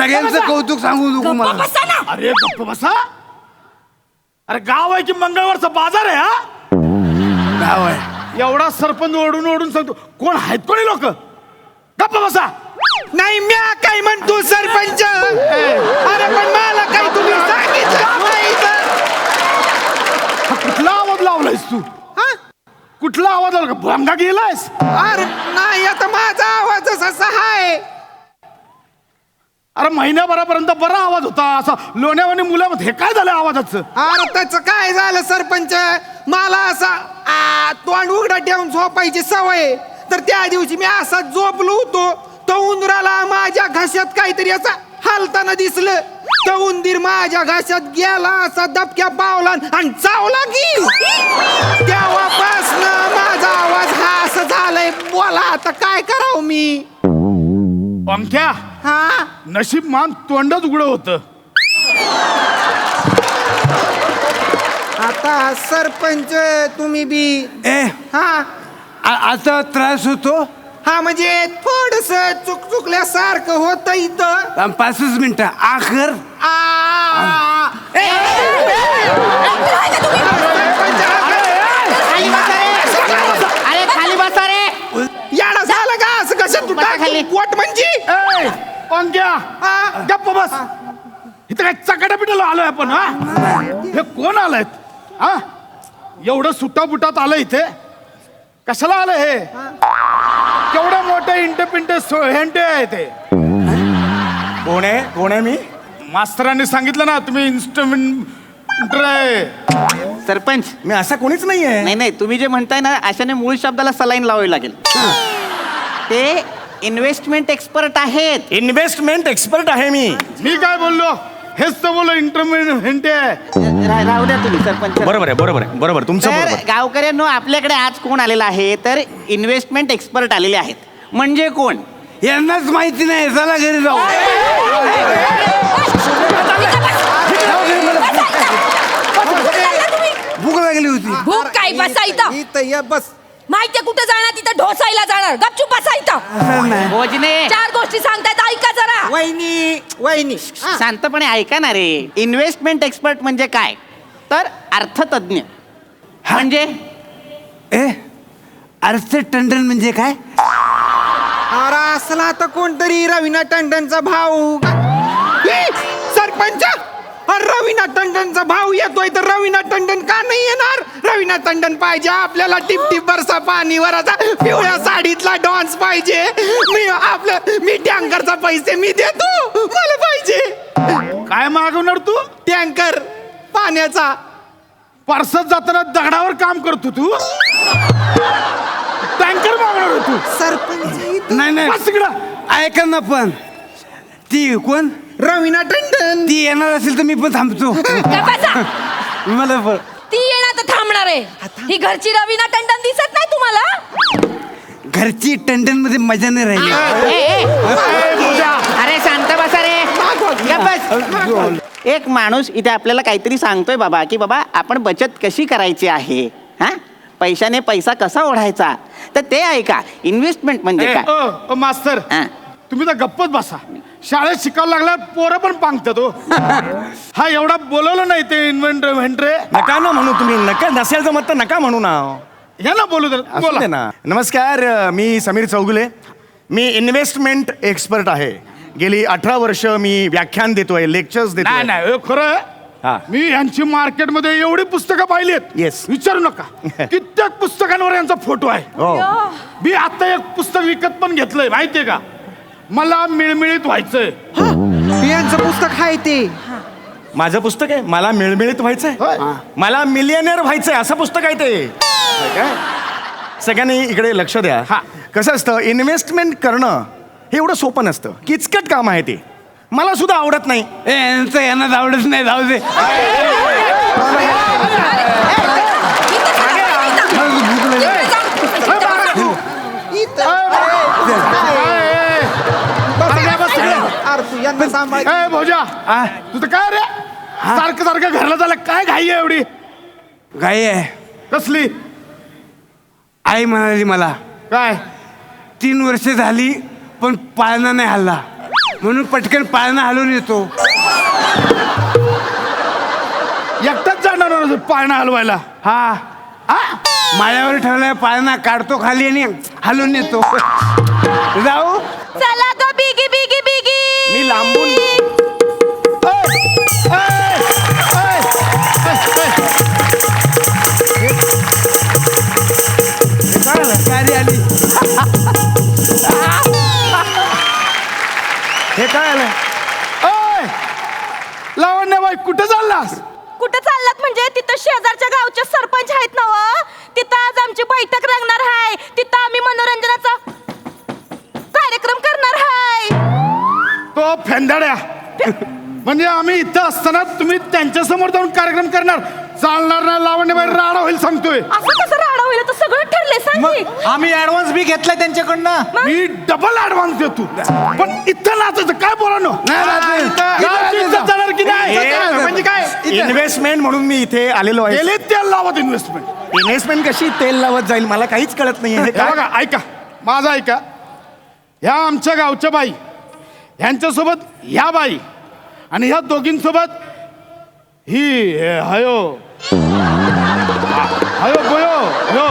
सगळ्यांचं कौतुक सांगू नको मला. बसा ना. अरे गप्प बसा. अरे गाव आहे की मंगळवारचा बाजार आहे हा? गाव आहे. एवढा सरपंच ओढून ओढून सांगतो. कोण आहेत कोणी लोक? गप्प बसा. नाही म्या काय म्हणतो सरपंच. अरे पण मला काही तुम्ही सांगितलं नाही तर. हा कुठला आवाज लावलायस तू? कुठला आवाज लावला? भंगा गेलायस? अरे नाही आता माझा आवाज असा आहे. अरे महिन्याभरापर्यंत बरा आवाज होता असा लोण्यावानी मुलामध्ये. हे काय झालं आवाजाचं? अरे त्याच काय झालं सरपंच, मला असा तोंड उघडा ठेवून झोपायची सवय. तर त्या दिवशी मी असा झोपलो होतो, तो उंदराला माझ्या घशात काहीतरी असा हालताना दिसलं. तो उंदीर माझ्या घशात गेला, असा दबक्या पावला आणि चावला की. तेव्हापासनं माझा आवाज हा असं झालाय. बोला आता काय करावं मी? पंख्या हा नशीब मान तोंडच उघडं होतं. आता सरपंच तुम्ही बी ए हा आता त्रास होतो. हा म्हणजे थोडस चुकल्यासारखं होत इथं. 5 मिनिटं आखर. अरे खाली बसा रे. याडा झालं का असं कसं तू खाली. पोट म्हणजे ए, पंख्या गप्प बस. इथं काय चकाटापिटाला आलोय आपण? हा हे कोण आलंयत? हा एवढं सुट्टा बुटात आलं इथे कशाला आलं? हे केवढं मोठं इंटपिंट हेंटे आहे ते. कोण आहे? कोण आहे मी? मास्तरांनी सांगितलं ना तुम्ही इन्स्ट्रुमेंट आहे. सरपंच मी असा कोणीच नाहीये. नाही नाही, तुम्ही जे म्हणताय ना अशाने मूळ शब्दाला सलाईन लावावी लागेल. ते इन्व्हेस्टमेंट एक्सपर्ट आहेत. इन्व्हेस्टमेंट एक्सपर्ट आहे मी. मी काय बोललो? हेच तर बोललो इंटरमिडिएट हेंटे आहे. राहू द्या तुम्ही सरपंच. बरोबर आहे, बरोबर आहे, बरोबर. तुमचं तर बरोबर. गावकऱ्यांनो, आपल्याकडे आज कोण आलेला आहे? तर इन्व्हेस्टमेंट एक्सपर्ट आलेले आहेत. म्हणजे कोण? यांनाच माहिती नाही. चला घरी जाऊ. भूक लागली होती. भूक काय? बसा इथं. इथं ये बस. माहितीये कुठे जाणार? तिथं ढोसायला जाणार. गपचूप बसा इथं. असं नाही. भोजने 4 गोष्टी सांगतायत, ऐका जरा. वहिनी शांतपणे ऐका ना रे. इन्व्हेस्टमेंट एक्सपर्ट म्हणजे काय? तर अर्थतज्ञ. म्हणजे ए अर्थ टंडन म्हणजे काय? अरे असला तर कोणतरी रवीना टंडनचा भाऊ. सरपंच रवीना टंडनचा भाऊ येतोय तर रवीना टंडन का नाही येणार? रवीना टंडन पाहिजे आपल्याला. टिप टिप बरसा पाणीवर असा पिवळ्या साडीतला डॉन्स पाहिजे. मी टँकरचा पैसे मी देतो. मला पाहिजे. काय मागवणार तू? टँकर पाण्याचा. पार्सत जाताना दगडावर काम करतो तू? टँकर मागणार तू? सरपंच नाही नाही बस इकडं. ऐका ना. पण ती कोण? रवीना टंडन. ती येणार असेल तर मी पण थांबतो. गप बसा. मला पण ती येणार तर थांबणार आहे. ही घरची रवीना टंडन दिसत नाही तुम्हाला? घरची टंडन मध्ये मजा नाही राहिली. अरे शांत बसा रे. गप्प बस. एक माणूस इथे आपल्याला काहीतरी सांगतोय बाबा, की बाबा आपण बचत कशी करायची आहे. हा पैशाने पैसा कसा ओढायचा. तर ते ऐका. इन्व्हेस्टमेंट म्हणजे काय? मास्तर हा. तुम्ही तर गप्पच बसा. शाळेत शिकायला लागला पोरं पण पांगतात हो. हा एवढा बोलवलं नाही ते इन्व्हेंटरे. नका ना म्हणू तुम्ही. नका नसेल जमत तर नका म्हणू ना. या ना बोलू तर असू दे बोला. ना. नमस्कार, मी समीर चौगुले. मी इन्व्हेस्टमेंट एक्सपर्ट आहे. गेली 18 वर्ष मी व्याख्यान देतोय, लेक्चर्स नाही देतोय. नाही हे खरं आहे. हा. मी यांची मार्केटमध्ये एवढी पुस्तकं पाहिलीत. Yes. विचारू नका. कित्येक पुस्तकांवर यांचा फोटो आहे. हो. मी आता एक पुस्तक विकत पण घेतलंय माहितीये का? मला मिळमिळीत व्हायचंय. यांचं पुस्तक आहे ते. माझं पुस्तक आहे. मला मिळमिळीत व्हायचंय. होय. मला मिलियनेअर व्हायचंय असं पुस्तक आहे ते. काय? सगळ्यांनी इकडे लक्ष द्या. हा. कसं असतं, इन्व्हेस्टमेंट करणं हे एवढं सोपं नसतं. किचकट काम आहे ते. मला सुद्धा आवडत नाही. ए यांचं यांना आवडत नाही. जाऊ दे. अरे तू यांना सांभाळ. ए भोजा तुझं काय रे? सारखं सारखं घरला झालं काय? घाई आहे एवढी गाई आहे. कसली? आई म्हणाली मला काय? 3 वर्ष झाली पण पाळणा नाही हल्ला. म्हणून पटकन पाळणा हलवून येतो. एकटाच जाणार होता पाळणा हलवायला. हा माळ्यावर ठेवलाय पाळणा, काढतो खाली आणि हलवून येतो. जाऊ. चला ग बिगी बिगी बिगी. मी लांबून गाडी आली. हे काय आलं? ओय लावण्यबाई कुठे चाललास? कुठं चाललात म्हणजे? तिथं शेजारच्या गावचे सरपंच आहेत ना व, तिथं आज आमची बैठक रंगणार आहे. तिथं आम्ही मनोरंजनाचा कार्यक्रम करणार आहे. तो फेंदाड्या म्हणजे आम्ही इथं असताना तुम्ही त्यांच्या समोर जाऊन कार्यक्रम करणार? चालणार नाही लावण्यबाई, राडा होईल सांगतोय. असं कसं राडा होईल? तर सगळं ठरले सांगी. आम्ही ऍडव्हान्स बी घेतलाय त्यांच्याकडनं. मी डबल ऍडव्हान्स देतो, पण इथं नाचायचं काय बोला ना? गावची इज्जत जाणार की नाही? म्हणजे काय इन्व्हेस्टमेंट म्हणून मी इथे आलेलो आहे. गेले तेल लावत इन्व्हेस्टमेंट. इन्व्हेस्टमेंट कशी तेल लावत जाईल मला काहीच कळत नाहीये. हे काय? बघा ऐका, माझं ऐका. ह्या आमच्या गावच्या बाई, ह्यांच्यासोबत ह्या बाई आणि ह्या दोघींसोबत ही हयो हयो गोयो हो,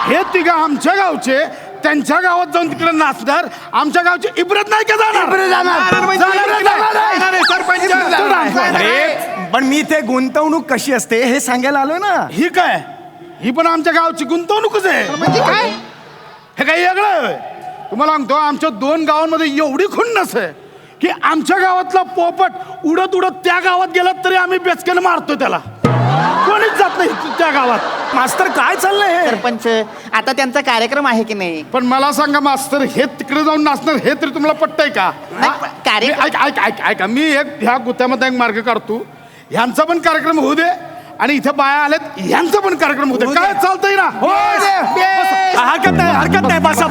हे तिघं आमच्या गावचे त्यांच्या गावात जाऊन तिकडे नाचणार. आमच्या गावची इब्रत नाही का जाणार? अरे पण मी ते गुंतवणूक कशी असते हे सांगायला आलोय ना. ही काय, ही पण आमच्या गावची गुंतवणूकच आहे. म्हणजे काय, हे काही वेगळं आहे? तुम्हाला सांगतो, आमच्या 2 गावांमध्ये एवढी खुन्नस आहे की आमच्या गावातला पोपट उडत उडत त्या गावात गेला तरी आम्ही बेचक्यानं मारतो त्याला. कोणीच जात नाही त्या गावात. मास्तर काय चाललंय हे? सरपंच आता त्यांचा कार्यक्रम आहे की नाही? पण मला सांगा मास्तर, हे तिकडे जाऊन नाचणार हे तरी तुम्हाला पटतंय का? नाही, पण कार्यक्रम- ऐका, मी एक ह्या गुत्यामध्ये एक मार्ग काढतो. ह्यांचा पण कार्यक्रम होऊ दे आणि इथे बाया आल्यात ह्यांचा पण कार्यक्रम होऊ दे. काय चालतंय ना? हरकत नाही. बसा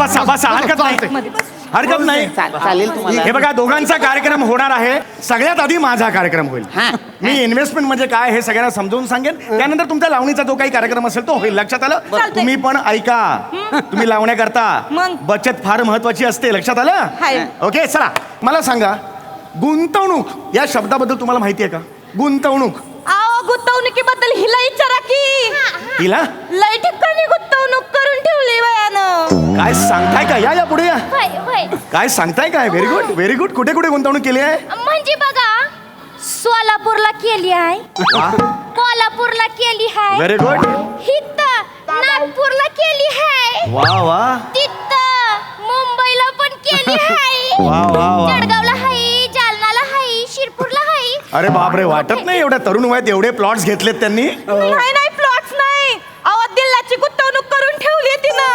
हरकत नाही. चालेल तुम्हाला. हे बघा, दोघांचा कार्यक्रम होणार आहे. सगळ्यात आधी माझा कार्यक्रम होईल. हा. मी इन्व्हेस्टमेंट म्हणजे काय हे सगळ्यांना समजावून सांगेन. त्यानंतर तुमच्या लावणीचा जो काही कार्यक्रम असेल तो होईल. लक्षात आलं? चालतंय. तुम्ही पण ऐका. तुम्ही लावण्याकरता मग? बचत फार महत्वाची असते. लक्षात आलं? हाय. ओके, चला मला सांगा, गुंतवणूक या शब्दाबद्दल तुम्हाला माहिती आहे का? गुंतवणूक. अहो गुंतवणुकीबद्दल हिला विचारा की. हिला लय ठिकाणी गुंतवणूक करून ठेवली वयानं. काय सांगताय का? या पुढे या. काय सांगताय काय? Very good. कुठे कुठे गुंतवणूक केली आहे? म्हणजे बघा, सोलापूरला केली आहे, कोल्हापूरला केली आहे, व्हेरी गुड. इथं नागपूरला केली आहे, वा. तिथं मुंबईला पण केली आहे, वा. जळगावला आहे, जालनाला आहे, शिरपूरला आहे. अरे बापरे, वाटत नाही एवढ्या तरुण वयात एवढे प्लॉट्स घेतलेत त्यांनी. नाही प्लॉट्स नाही, अहो दिल्लाची गुंतवणूक करून ठेवली तिनं.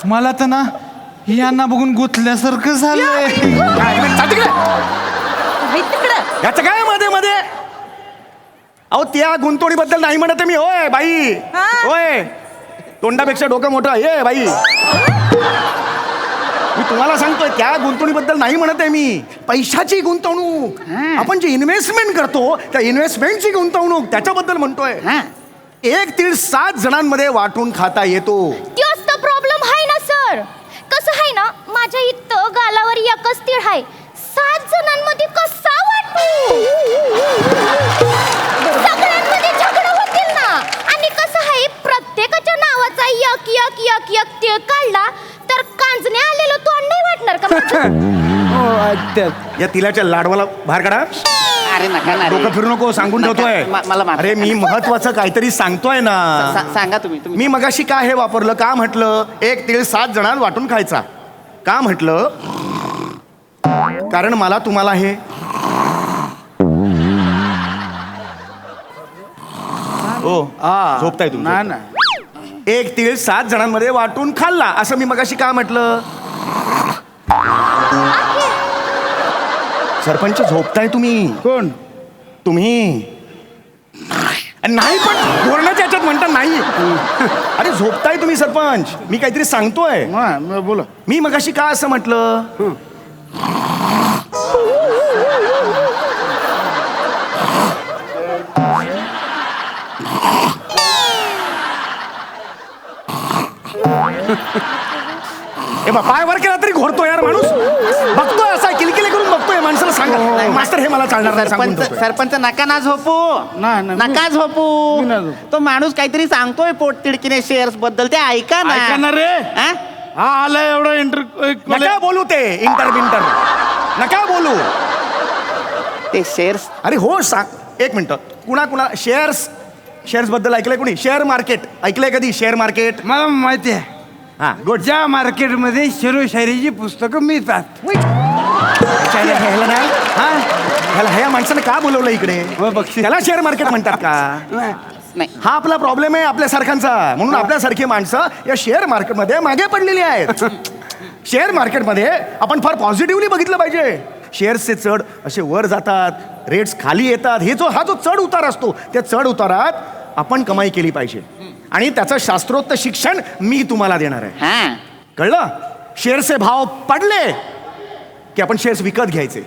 मला तर ना यांना बघून गुंतल्यासारखं झालंय. तिकडं याचं काय मध्ये अहो त्या गुंतवणीबद्दल नाही म्हणत आहे मी. होय बाई, हा? होय, तोंडापेक्षा डोकं मोठं ये बाई. मी तुम्हाला सांगतोय त्या गुंतवणुकीबद्दल नाही म्हणत आहे मी. पैशाची गुंतवणूक, आपण जी इन्व्हेस्टमेंट करतो त्या इन्व्हेस्टमेंटची गुंतवणूक त्याच्याबद्दल म्हणतोय. हा. 1 तीळ 7 जणांमध्ये वाटून खाता येतो. तोच तर प्रॉब्लेम आहे ना सर. कसं आहे ना, माझ्या इथं गालावर एकच तीळ आहे, 7 जणांमध्ये कसा वाटू? सगळ्यांमध्ये झगडा होतील ना. आणि कसं आहे, प्रत्येकाच्या नावाचा एक एक एक एक तीळ काढला तर कांजणे आलेलं तोंड नाही वाटणार का माझं? या तिलाच्या लाडवाला बाहेर काढा. अरे नका ना रे. डोकं फिरू नको, सांगून नका. ठेवतोय. मला माफ अरे मी महत्वाचं काहीतरी सांगतोय ना. सांगा तुम्ही. मी मगाशी का हे वापरलं? का म्हटलं 1 तीळ 7 जणांना वाटून खायचा? का म्हटलं? कारण मला तुम्हाला हे झोपताय तुम्ही? ना 1 तीळ 7 जणांमध्ये वाटून खाल्ला असं मी मगाशी का म्हटलं? सरपंच झोपताय तुम्ही? कोण? तुम्ही नाही, पण बोलण्याच्या याच्यात म्हणता नाही. अरे झोपताय तुम्ही सरपंच, मी काहीतरी सांगतोय. बोला. मी मगाशी का असं म्हटलं? हे बा पाय वर केला तरी घोरतो यार माणूस. बघतोय असा किलकिले करून बघतोय माणसाला सांगा मास्तर हे मला चालणार नाही सांगून सरपंच ठेवतोय. सरपंच नका ना झोपू. नाही, नाही. नका झोपू. मी नाही झोपू. तो माणूस काहीतरी सांगतोय पोटतिडकीने शेअर्स बद्दल, ते ऐका ना. ऐका ना रे. हा? हा आलाय एवढं नका बोलू ते इंटर बिंटर नका बोलू. ते शेअर्स अरे हो सांग एक मिनिट. कुणा शेअर्स बद्दल ऐकलंय कुणी? शेअर मार्केट ऐकलंय कधी? शेअर मार्केट मला माहिती आहे. हा गुड. ज्या मार्केटमध्ये शेरोशायरीची पुस्तकं मिळतात. ह्याला नाही हा ह्याला ह्या माणसाने का बोलवलं इकडे? हो, बक्षीस. त्याला शेअर मार्केट म्हणतात का? नाही. हा आपला प्रॉब्लेम आहे आपल्यासारख्यांचा. म्हणून आपल्यासारखी माणसं या शेअर मार्केटमध्ये मागे पडलेली आहेत. शेअर मार्केटमध्ये आपण फार पॉझिटिव्हली बघितलं पाहिजे. शेअर्सचे चढ असे वर जातात, रेट्स खाली येतात. हा जो चढ उतार असतो त्या चढ उतारात आपण कमाई केली पाहिजे. आणि त्याचं शास्त्रोक्त शिक्षण मी तुम्हाला देणार आहे. हा. कळलं? शेअरचे भाव पडले की आपण शेअर्स विकत घ्यायचे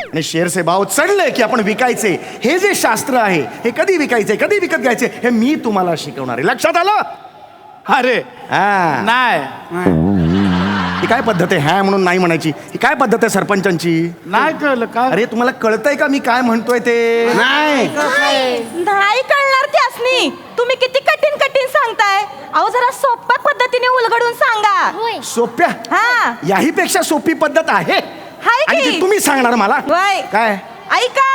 आणि शेअरचे भाव चढले की आपण विकायचे. हे जे शास्त्र आहे हे कधी विकायचे कधी विकत घ्यायचे हे मी तुम्हाला शिकवणार आहे. लक्षात आलं? अरे हा. नाही ही काय पद्धत आहे ह्या म्हणून नाही म्हणायची? ही काय पद्धत आहे सरपंचांची? नाही कळलं काय. अरे तुम्हाला कळतंय का मी काय म्हणतोय ते? नाही नाही कळणार त्यासनी. तुम्ही किती कठीण कठीण सांगताय. अहो जरा सोप्या पद्धतीने उलगडून सांगा. होय. सोप्या हा. याही पेक्षा सोपी पद्धत आहे हाय आणि की? ती तुम्ही सांगणार मला वय. काय? ऐका.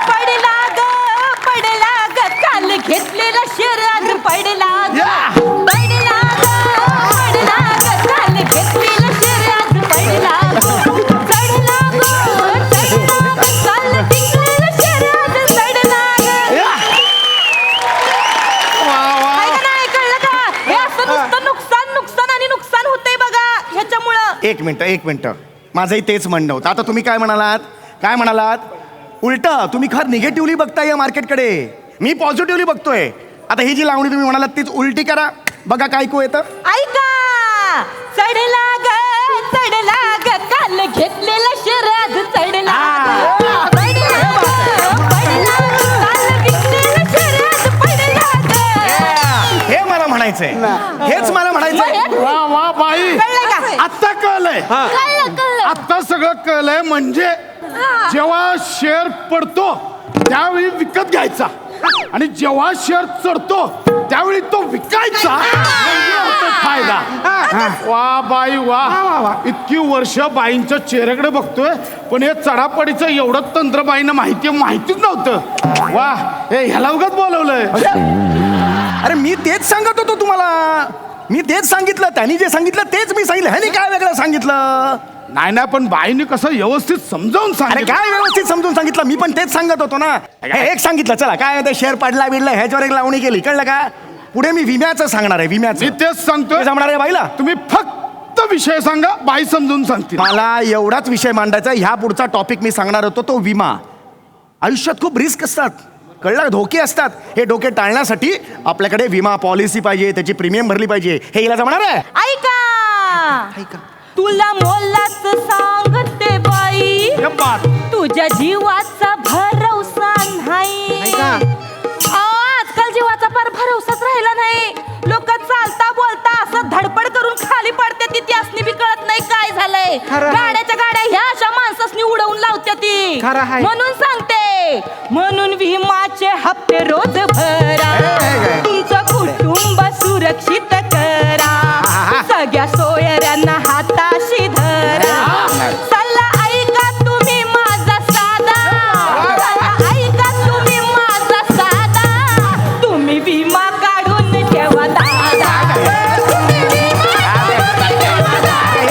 पडला ग काल घेतलेला शहरात पडला ग. पडला ग काल घेतलेला शहरात पडला ग. चढला ग काल टिकलेला शहरात चढला ग. हाय का नाही? कळलं का? हे असं नुसतं नुकसान आणि नुकसान होतंय बघा ह्याच्यामुळं. एक मिनिट माझंही तेच म्हणणं होतं. आता तुम्ही काय म्हणालात? उलट तुम्ही फार निगेटिव्हली बघताय या मार्केटकडे. मी पॉझिटिव्हली बघतोय. आता ही जी लावणी तुम्ही म्हणालात तीच उलटी करा बघा काय ऐकू येतं. ऐका. चढला ग काल घेतलेला शहरात चढला ग. पडला काल घेतलेला शहरात पडला ग. हे मला म्हणायचंय. हेच मला म्हणायचंय. वा बाई कळलं का? आता कळलंय. कळलं. आता सगळं कळलंय. म्हणजे जेव्हा शेअर पडतो त्यावेळी विकत घ्यायचा आणि जेव्हा शेअर चढतो त्यावेळी तो विकायचा. म्हणजे होतो फायदा. वा बाई वा. इतकी वर्ष बाईंच्या चेहऱ्याकडे बघतोय पण हे चढापडीचं एवढं तंत्र बाईंना माहितीच नव्हतं. वा हे ह्याला उगाच बोलवलंय. अरे मी तेच सांगत होतो तुम्हाला. मी तेच सांगितलं. त्यांनी जे सांगितलं तेच मी सांगितलं. ह्यानी काय वेगळं सांगितलं? नाही पण बाईंनी कसं व्यवस्थित समजावून अरे सांगितलं. काय व्यवस्थित समजून सांगितलं? मी पण तेच सांगत होतो ना. हे एक सांगितलं चला काय ते शेअर पडला बिडला ह्याच्यावर एक लावणी केली. कळलं का? पुढे मी विम्याचं सांगणार आहे. विम्याचं मी तेच सांगतोय. जमणार आहे बाईला? तुम्ही फक्त विषय सांगा बाई समजून सांगतील. मला एवढाच विषय मांडायचा. ह्या पुढचा टॉपिक मी सांगणार होतो तो विमा. आयुष्यात खूप रिस्क असतात. कळलं? धोके असतात. हे धोके टाळण्यासाठी आपल्याकडे विमा पॉलिसी पाहिजे. त्याची प्रीमियम भरली पाहिजे. हे हिला जमणार आहे? ऐका. तुला मोलाच सांगते बाई तुझ्या जीवाचा भरवसा नाही. आजकाल जीवाचा फार भरवसाच राहिला नाही. लोक चालता बोलता असं धडपड करून खाली पडते ती. त्यासनी बी कळत नाही काय झालंय. गाड्याच्या गाड्या ह्या अशा माणसासनी उडवून लावत्या ती. म्हणून सांगते. म्हणून विमाचे हप्ते रोज भरा. तुमचं कुटुंब सुरक्षित करा. सगळ्या सोयऱ्यांना हाताशी धरा. सल्ला ऐका तुम्ही माझा साधा. सल्ला ऐका तुम्ही माझा साधा. तुम्ही विमा काढून ठेवा दादा. तुम्ही विमा काढून ठेवा दादा.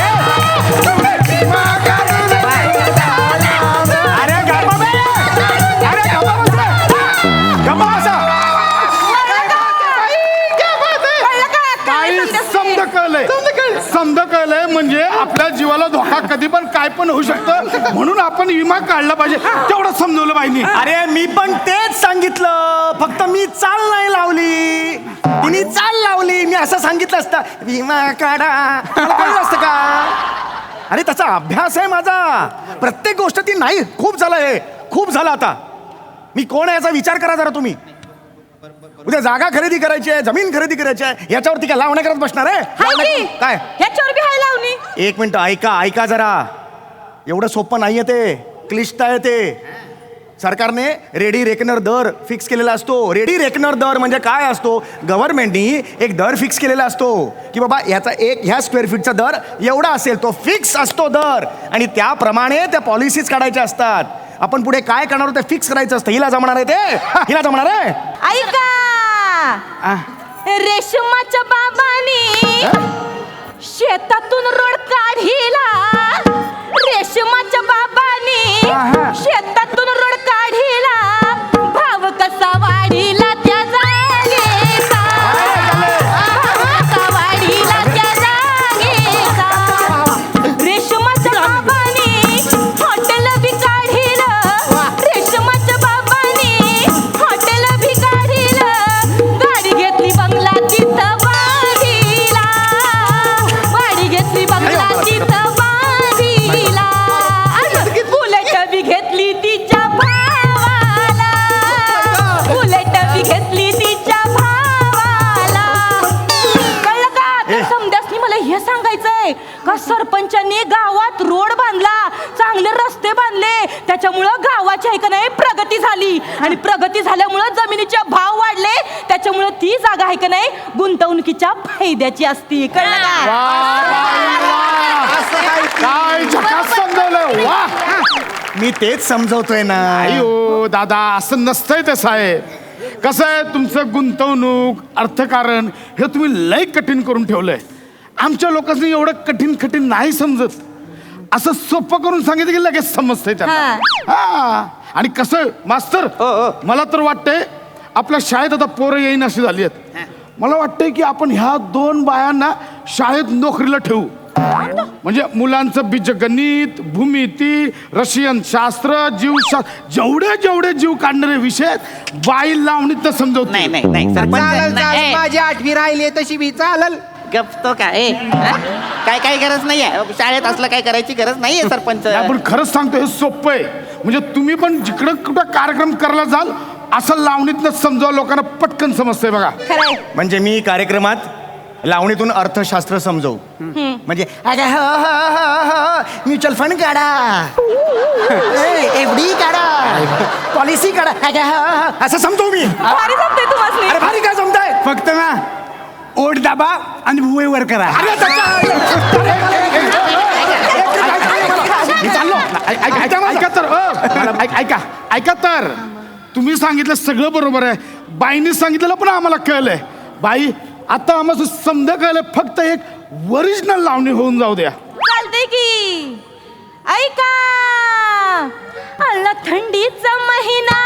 विमा काढून ठेवा दादा. अरे गप्पा बे! अरे गप्पा बसा! गप्पा बसा! समजा कळलंय. म्हणजे आपल्या जीवाला धोका कधी पण काय पण होऊ शकतं म्हणून आपण विमा काढला पाहिजे. तेवढं समजवलं बाईंनी. अरे मी पण तेच सांगितलं. फक्त मी चाल नाही लावली. तिने चाल लावली. मी असं सांगितलं असतं विमा काढा. मला कळलं असतं का? अरे त्याचा अभ्यास आहे माझा. प्रत्येक गोष्ट ती नाही. खूप झालं हे. खूप झालं आता. मी कोण आहे याचा विचार करा जरा तुम्ही. उद्या जागा खरेदी करायची आहे, जमीन खरेदी करायची आहे, याच्यावरती काय लावण्या करत बसणार आहे? हाय की? काय ह्याच्यावर बी हाय लावणी. एक मिनिट ऐका जरा. एवढं सोपं नाहीये ते, क्लिष्ट आहे ते. सरकारने रेडी रेकनर दर फिक्स केलेला असतो. रेडी रेकनर दर म्हणजे काय असतो? गव्हर्नमेंटनी एक दर फिक्स केलेला असतो की बाबा ह्या स्क्वेअर फीटचा दर एवढा असेल, तो फिक्स असतो दर, आणि त्याप्रमाणे त्या पॉलिसीज काढायच्या असतात. आपण पुढे काय करणार ते फिक्स करायचं असतं. हिला जमणार आहे ते? हिला जमणार आहे? ऐका, रेशमाच्या बाबांनी शेतातून रोड काढिला. रेशमाच्या बाबांनी शेतातून रोड काढिला. भाव कसा वाढीला त्या जागेचा. भाव कसा वाढीला त्या जागेचा. रेशमाच्या बाबांनी हॉटेल बी काढिलं. रेशमाच्या बाबांनी हॉटेल बी काढिलं. गाडी घेतली बंगला तिथं बांधिला. गाडी घेतली बंगला तिथं बांधिला. बुलेट बी घेतली तिच्या भावाला. बुलेट बी घेतली तिच्या भावाला. कळलं का? त्या समद्यासनी मला हे सांगायचंय का सरपंचांनी गावात रोड बांधला, चांगले रस्ते बांधले, त्याच्यामुळं गावाची आहे का नाही प्रगती झाली, आणि प्रगती झाल्यामुळं जमिनीचे भाव वाढले, त्याच्यामुळं ती जागा आहे का नाही गुंतवणुकीच्या फायद्याची असती. कळलं का? काय झकास समजवलं. वा, मी तेच समजवतोय ना. अयो दादा, असं नसतंय तसं आहे. कसं आहे, तुमचं गुंतवणूक अर्थकारण हे तुम्ही लय कठीण करून ठेवलंय. आमच्या लोकांनी एवढं कठीण नाही समजत. असं सोपं करून सांगितलं की लगेच समजतंय त्यांना. हा, आणि कसं मास्तर, मला तर वाटतंय आपल्या शाळेत आता पोरं येईन अशी झाली आहेत. मला वाटतंय की आपण ह्या 2 बायांना शाळेत नोकरीला ठेवू. म्हणजे मुलांचं बीजगणित, भूमिती, रशियन शास्त्र, जीवशास्त्र, जेवढे जीव काढणारे विषय बाई लावणीत तर समजवत नाही नाही. नाही नाही चालेल, सरपंच. चालेल. माझी 8वी राहिली तशी बी चालल. गप्पतो काय काय गरज नाहीये शाळेत. असलं काय करायची गरज नाहीये सरपंच. आपण खरंच सांगतो, हे सोपं आहे. म्हणजे तुम्ही पण जिकडं कुठं कार्यक्रम करायला जाल असं लावणीतनं समजावं, लोकांना पटकन समजतंय बघा. खरंय. म्हणजे मी कार्यक्रमात लावणीतून अर्थशास्त्र समजवू. म्हणजे म्युच्युअल फंड काढा, एफडी काढा, पॉलिसी काढा, असं समजवू मी. भारी जमतंय तुम्हासनी. अरे भारी काय जमताय? फक्त ना ओढ दाबा आणि भुवे वर करा. ऐका तर तुम्ही सांगितलं सगळं बरोबर आहे. बाईंनी सांगितलेलं पण आम्हाला कळलंय. बाई, आता आम्हाला समजा कळलं, फक्त एक ओरिजिनल लावणी होऊन जाऊ द्या. चालतंय की. ऐका, आला थंडीचा महिना.